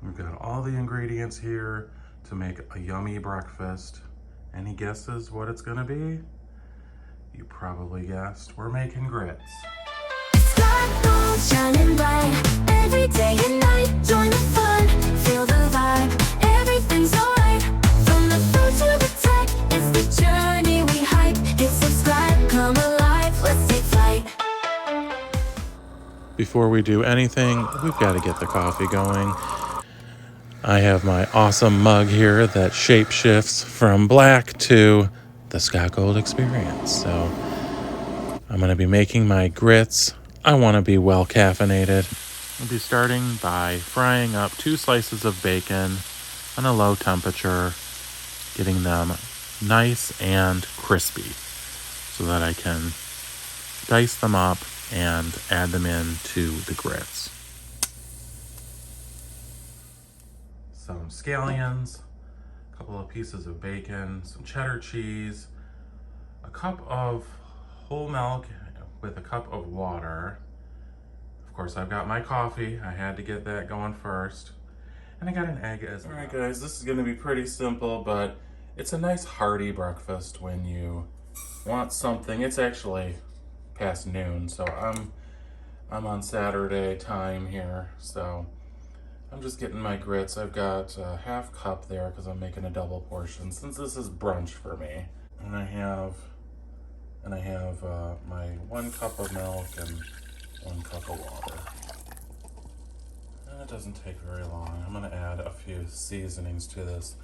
We've got all the ingredients here to make a yummy breakfast. Any guesses what it's gonna be? You probably guessed, we're making grits. Light gold shining bright every day and night. Join the fun, feel the vibe. Everything's alright. From the food to the tech, it's the journey we hype. Hit subscribe, come alive, let's take flight. Before we do anything, we've got to get the coffee going. I have my awesome mug here that shape shifts from black to the Scott Gold experience. So I'm going to be making my grits. I want to be well caffeinated. I'll be starting by frying up 2 slices of bacon on a low temperature, getting them nice and crispy so that I can dice them up and add them into the grits. Some scallions, a couple of pieces of bacon, some cheddar cheese, a cup of whole milk with a cup of water. Of course, I've got my coffee. I had to get that going first. And I got an egg as well. All right, guys, this is going to be pretty simple, but it's a nice hearty breakfast when you want something. It's actually past noon, so I'm on Saturday time here, so I'm just getting my grits. I've got a half cup there because I'm making a double portion since this is brunch for me. And I have my 1 cup of milk and 1 cup of water. And it doesn't take very long. I'm gonna add a few seasonings to this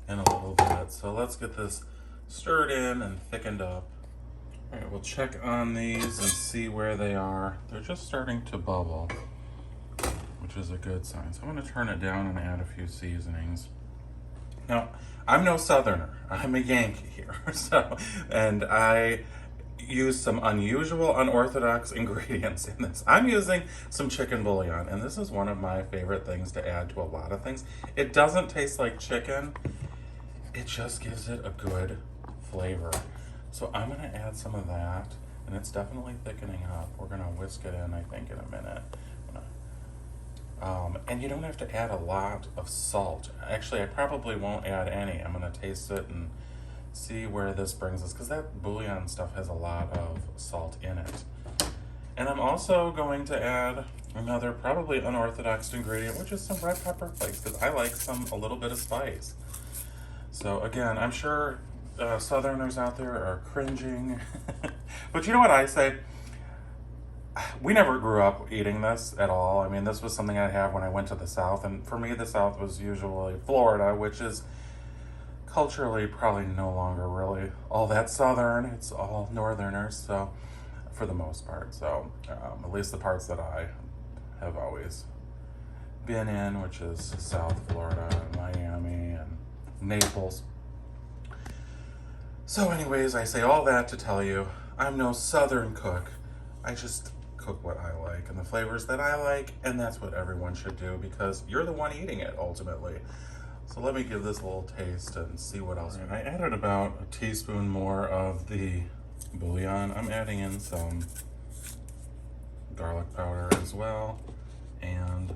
in a little bit. So let's get this stirred in and thickened up. All right, we'll check on these and see where they are. They're just starting to bubble, which is a good sign. So I'm gonna turn it down and add a few seasonings. Now, I'm no Southerner, I'm a Yankee here. And I use some unusual, unorthodox ingredients in this. I'm using some chicken bouillon, and this is one of my favorite things to add to a lot of things. It doesn't taste like chicken, it just gives it a good flavor. So I'm gonna add some of that, and it's definitely thickening up. We're gonna whisk it in, I think, in a minute. And you don't have to add a lot of salt. Actually, I probably won't add any. I'm gonna taste it and see where this brings us, because that bouillon stuff has a lot of salt in it. And I'm also going to add another probably unorthodox ingredient, which is some red pepper flakes, because I like a little bit of spice. So again, I'm sure Southerners out there are cringing, but you know what I say? We never grew up eating this at all. I mean, this was something I'd have when I went to the South, and for me, the South was usually Florida, which is culturally probably no longer really all that Southern. It's all Northerners, so for the most part. So at least the parts that I have always been in, which is South Florida and Miami and Naples. So anyways, I say all that to tell you, I'm no Southern cook. I just cook what I like and the flavors that I like, and that's what everyone should do because you're the one eating it ultimately. So let me give this a little taste and see what else. I added about a teaspoon more of the bouillon. I'm adding in some garlic powder as well, and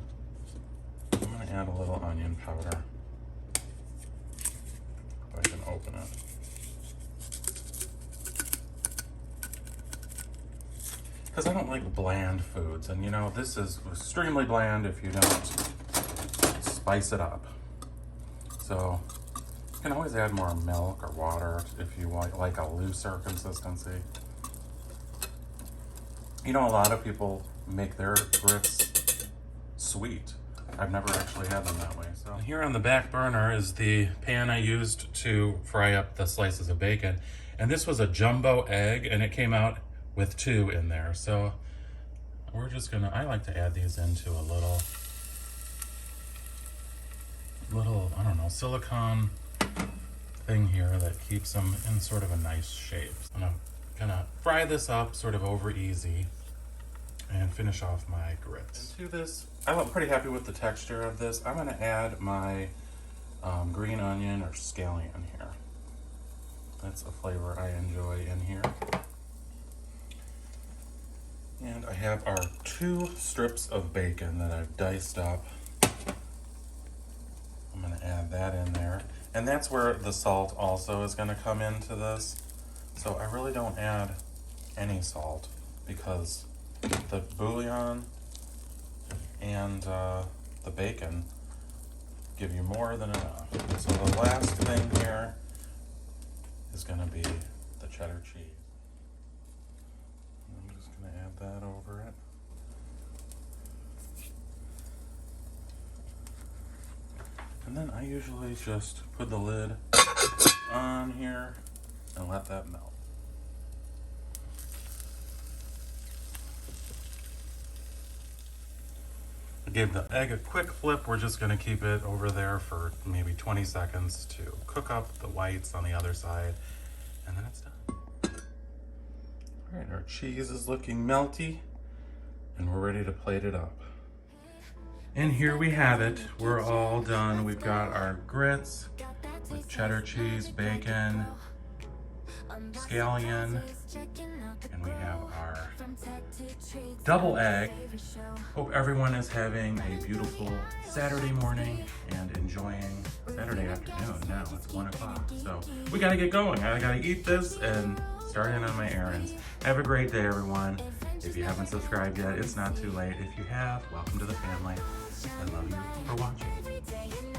I'm gonna add a little onion powder. If I can open it. Because I don't like bland foods, and you know, this is extremely bland if you don't spice it up. So you can always add more milk or water if you want like a looser consistency. You know, a lot of people make their grits sweet. I've never actually had them that way. So here on the back burner is the pan I used to fry up the slices of bacon. And this was a jumbo egg, and it came out with 2 in there. So we're just gonna, I like to add these into a little, I don't know, silicone thing here that keeps them in sort of a nice shape. I'm gonna fry this up sort of over easy and finish off my grits. To this, I'm pretty happy with the texture of this. I'm gonna add my green onion or scallion here. That's a flavor I enjoy in here. And I have our 2 strips of bacon that I've diced up. have that in there. And that's where the salt also is gonna come into this. So I really don't add any salt because the bouillon and the bacon give you more than enough. So the last thing here is gonna be the cheddar cheese. I'm just gonna add that over it. And then I usually just put the lid on here and let that melt. I gave the egg a quick flip. We're just gonna keep it over there for maybe 20 seconds to cook up the whites on the other side, and then it's done. All right, our cheese is looking melty, and we're ready to plate it up. And here we have it. We're all done. We've got our grits with cheddar cheese, bacon, scallion, and we have our double egg. Hope everyone is having a beautiful Saturday morning and enjoying Saturday afternoon. Now it's 1 o'clock, so we gotta get going. I gotta eat this and start in on my errands. Have a great day, everyone. If you haven't subscribed yet, it's not too late. If you have, welcome to the family. I love you for watching.